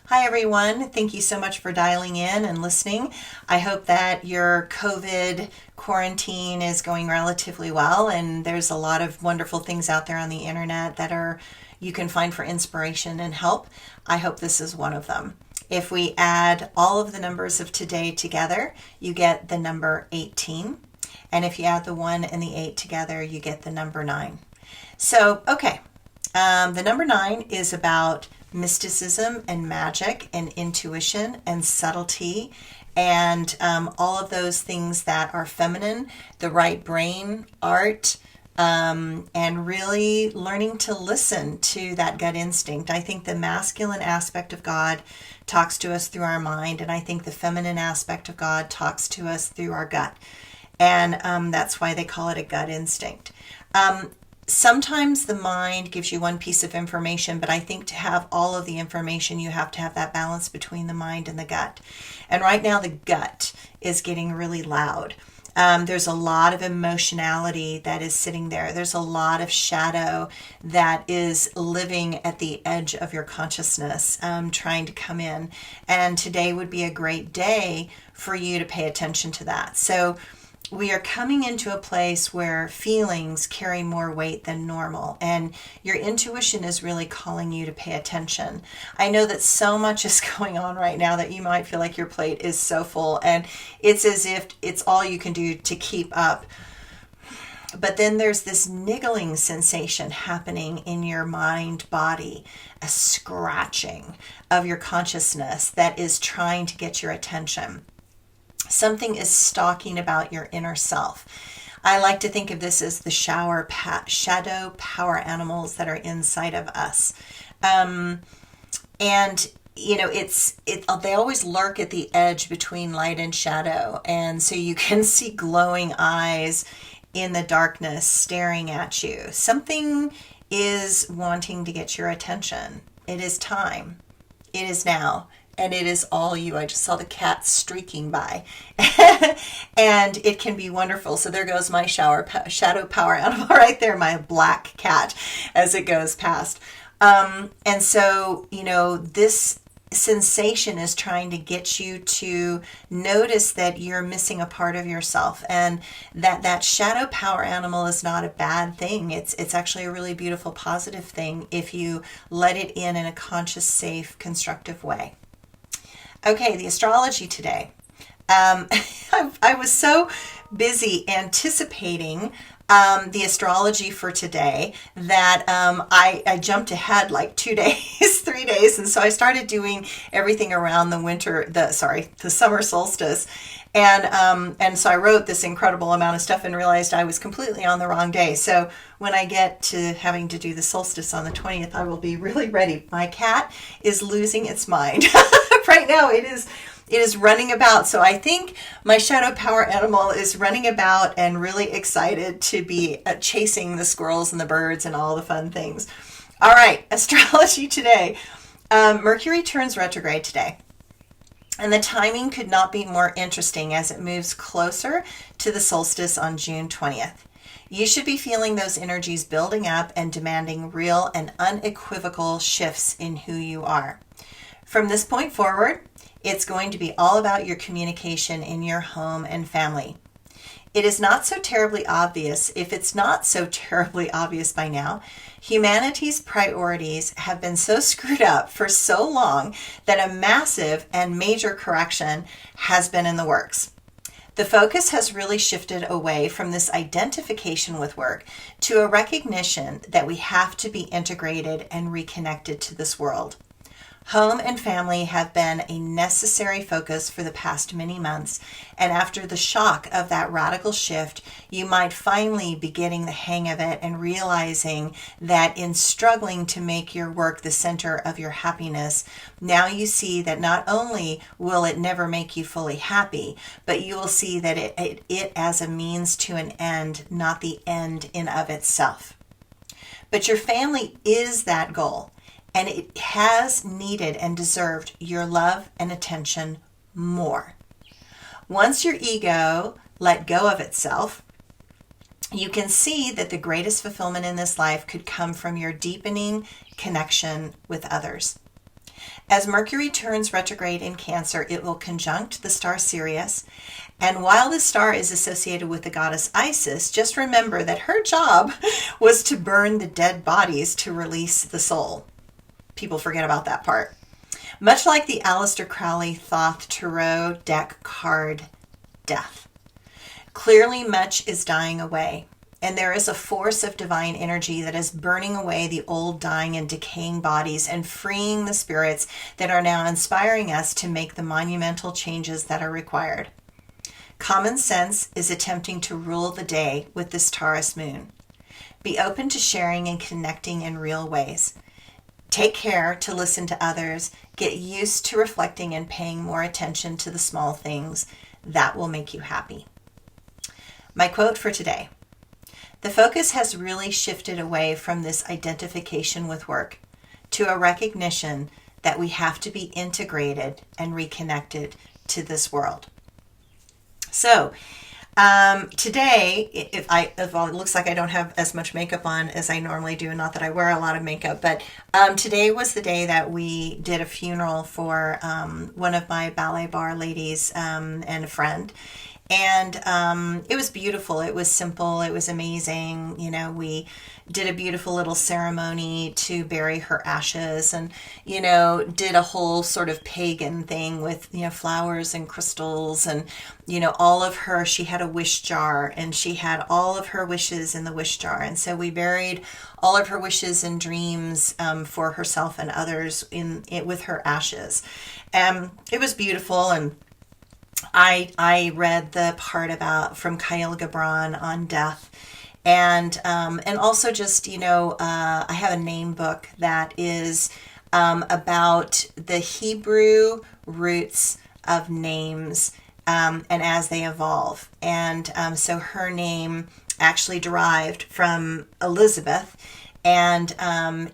Hi, everyone. Thank you so much for dialing in and listening. I hope that your COVID quarantine is going relatively well, and there's a lot of wonderful things out there on the internet that are you can find for inspiration and help. I hope this is one of them. If we add all of the numbers of today together, you get the number 18. And if you add the 1 and the 8 together, you get the number 9. So, okay, the number 9 is about mysticism and magic and intuition and subtlety and all of those things that are feminine, the right brain, art, and really learning to listen to that gut instinct. I think the masculine aspect of God talks to us through our mind, and I think the feminine aspect of God talks to us through our gut. And that's why they call it a gut instinct. Sometimes the mind gives you one piece of information, but I think to have all of the information, you have to have that balance between the mind and the gut. And right now, the gut is getting really loud. There's a lot of emotionality that is sitting there. There's a lot of shadow that is living at the edge of your consciousness, trying to come in. And today would be a great day for you to pay attention to that. So we are coming into a place where feelings carry more weight than normal, and your intuition is really calling you to pay attention. I know that so much is going on right now that you might feel like your plate is so full, and it's as if it's all you can do to keep up. But then there's this niggling sensation happening in your mind body, a scratching of your consciousness that is trying to get your attention. Something is stalking about your inner self. I like to think of this as the shadow power animals that are inside of us. And you know, they always lurk at the edge between light and shadow. And so you can see glowing eyes in the darkness staring at you. Something is wanting to get your attention. It is time. It is now. And it is all you. I just saw the cat streaking by. And it can be wonderful. So there goes my shadow power animal right there, my black cat, as it goes past. And so, you know, this sensation is trying to get you to notice that you're missing a part of yourself, and that shadow power animal is not a bad thing. It's actually a really beautiful, positive thing if you let it in a conscious, safe, constructive way. Okay, the astrology today. I was so busy anticipating the astrology for today that I jumped ahead like 2 days, 3 days, and so I started doing everything around the summer solstice, and so I wrote this incredible amount of stuff and realized I was completely on the wrong day. So when I get to having to do the solstice on the 20th, I will be really ready. My cat is losing its mind. Right now it is running about. So I think my shadow power animal is running about and really excited to be chasing the squirrels and the birds and all the fun things. All right, astrology today. Mercury turns retrograde today. And the timing could not be more interesting as it moves closer to the solstice on June 20th. You should be feeling those energies building up and demanding real and unequivocal shifts in who you are. From this point forward, it's going to be all about your communication in your home and family. It is not so terribly obvious. If it's not so terribly obvious by now, humanity's priorities have been so screwed up for so long that a massive and major correction has been in the works. The focus has really shifted away from this identification with work to a recognition that we have to be integrated and reconnected to this world. Home and family have been a necessary focus for the past many months, and after the shock of that radical shift, you might finally be getting the hang of it and realizing that in struggling to make your work the center of your happiness, now you see that not only will it never make you fully happy, but you will see that it as a means to an end, not the end in of itself. But your family is that goal. And it has needed and deserved your love and attention more. Once your ego let go of itself, you can see that the greatest fulfillment in this life could come from your deepening connection with others. As Mercury turns retrograde in Cancer, it will conjunct the star Sirius. And while the star is associated with the goddess Isis, just remember that her job was to burn the dead bodies to release the soul. People forget about that part. Much like the Aleister Crowley Thoth Tarot deck card, Death. Clearly, much is dying away. And there is a force of divine energy that is burning away the old, dying, and decaying bodies and freeing the spirits that are now inspiring us to make the monumental changes that are required. Common sense is attempting to rule the day with this Taurus moon. Be open to sharing and connecting in real ways. Take care to listen to others. Get used to reflecting and paying more attention to the small things. That will make you happy. My quote for today. The focus has really shifted away from this identification with work to a recognition that we have to be integrated and reconnected to this world. So, today, if it looks like I don't have as much makeup on as I normally do, not that I wear a lot of makeup, but today was the day that we did a funeral for one of my ballet bar ladies and a friend. And it was beautiful. It was simple. It was amazing. You know, we did a beautiful little ceremony to bury her ashes and, you know, did a whole sort of pagan thing with, you know, flowers and crystals and, you know, all of her, she had a wish jar and she had all of her wishes in the wish jar. And so we buried all of her wishes and dreams for herself and others in it with her ashes. It was beautiful. And I read the part about from Kyle Gibran on death, and also just, you know, I have a name book that is about the Hebrew roots of names and as they evolve, and so her name actually derived from Elizabeth. And,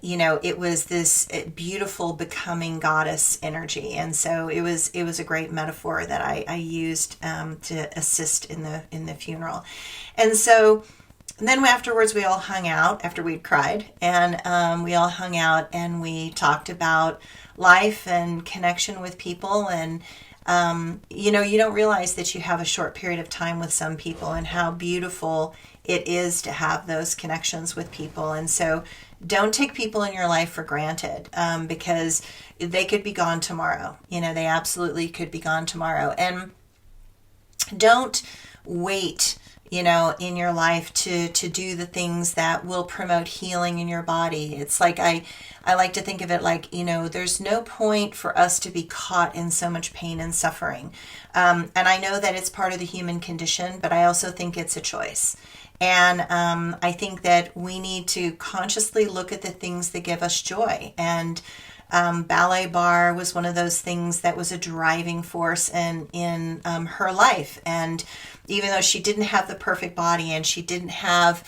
you know, it was this beautiful becoming goddess energy. And so it was a great metaphor that I used to assist in the funeral. And so then afterwards we all hung out after we'd cried, and we all hung out and we talked about life and connection with people. And, you know, you don't realize that you have a short period of time with some people and how beautiful it is to have those connections with people. And so don't take people in your life for granted, because they could be gone tomorrow. You know, they absolutely could be gone tomorrow. And don't wait, you know, in your life to do the things that will promote healing in your body. It's like, I like to think of it like, you know, there's no point for us to be caught in so much pain and suffering. And I know that it's part of the human condition, but I also think it's a choice. And I think that we need to consciously look at the things that give us joy. And ballet bar was one of those things that was a driving force in her life. And even though she didn't have the perfect body and she didn't have,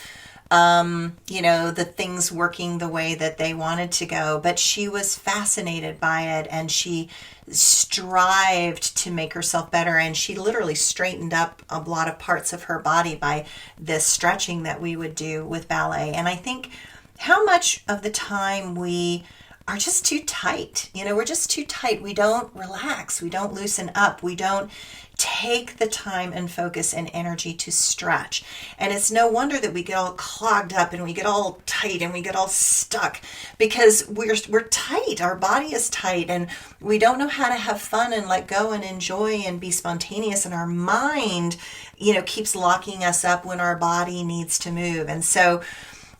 you know, the things working the way that they wanted to go, but she was fascinated by it and she strived to make herself better, and she literally straightened up a lot of parts of her body by this stretching that we would do with ballet. And I think how much of the time we are just too tight. You know, we're just too tight. We don't relax. We don't loosen up. We don't take the time and focus and energy to stretch. And it's no wonder that we get all clogged up and we get all tight and we get all stuck, because we're tight. Our body is tight and we don't know how to have fun and let go and enjoy and be spontaneous. And our mind, you know, keeps locking us up when our body needs to move. And so,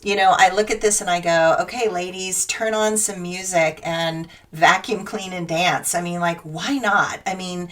you know, I look at this and I go, okay, ladies, turn on some music and vacuum clean and dance. I mean, like, why not? I mean,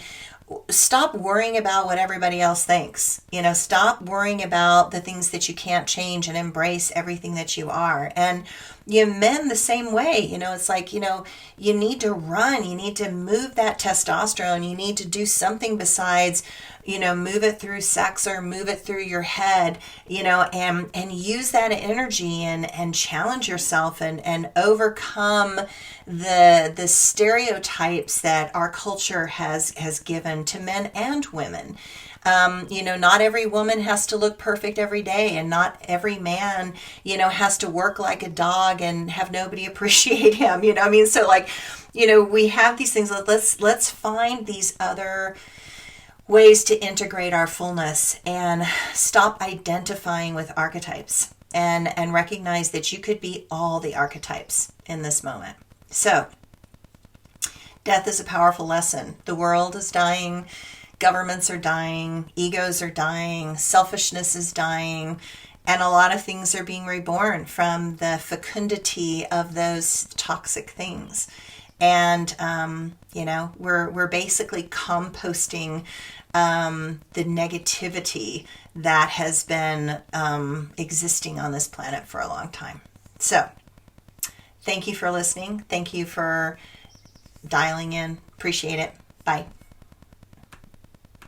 stop worrying about what everybody else thinks. You know, stop worrying about the things that you can't change and embrace everything that you are. And you men the same way. You know, it's like, you know, you need to run. You need to move that testosterone. You need to do something besides, you know, move it through sex or move it through your head, you know, and use that energy and challenge yourself and overcome the stereotypes that our culture has given to men and women. Not every woman has to look perfect every day, and not every man, has to work like a dog and have nobody appreciate him. So like, we have these things. Let's find these other ways to integrate our fullness and stop identifying with archetypes, and recognize that you could be all the archetypes in this moment. So death is a powerful lesson. The world is dying. Governments are dying. Egos are dying. Selfishness is dying. And a lot of things are being reborn from the fecundity of those toxic things. And, we're basically composting the negativity that has been existing on this planet for a long time. So thank you for listening. Thank you for dialing in. Appreciate it. Bye.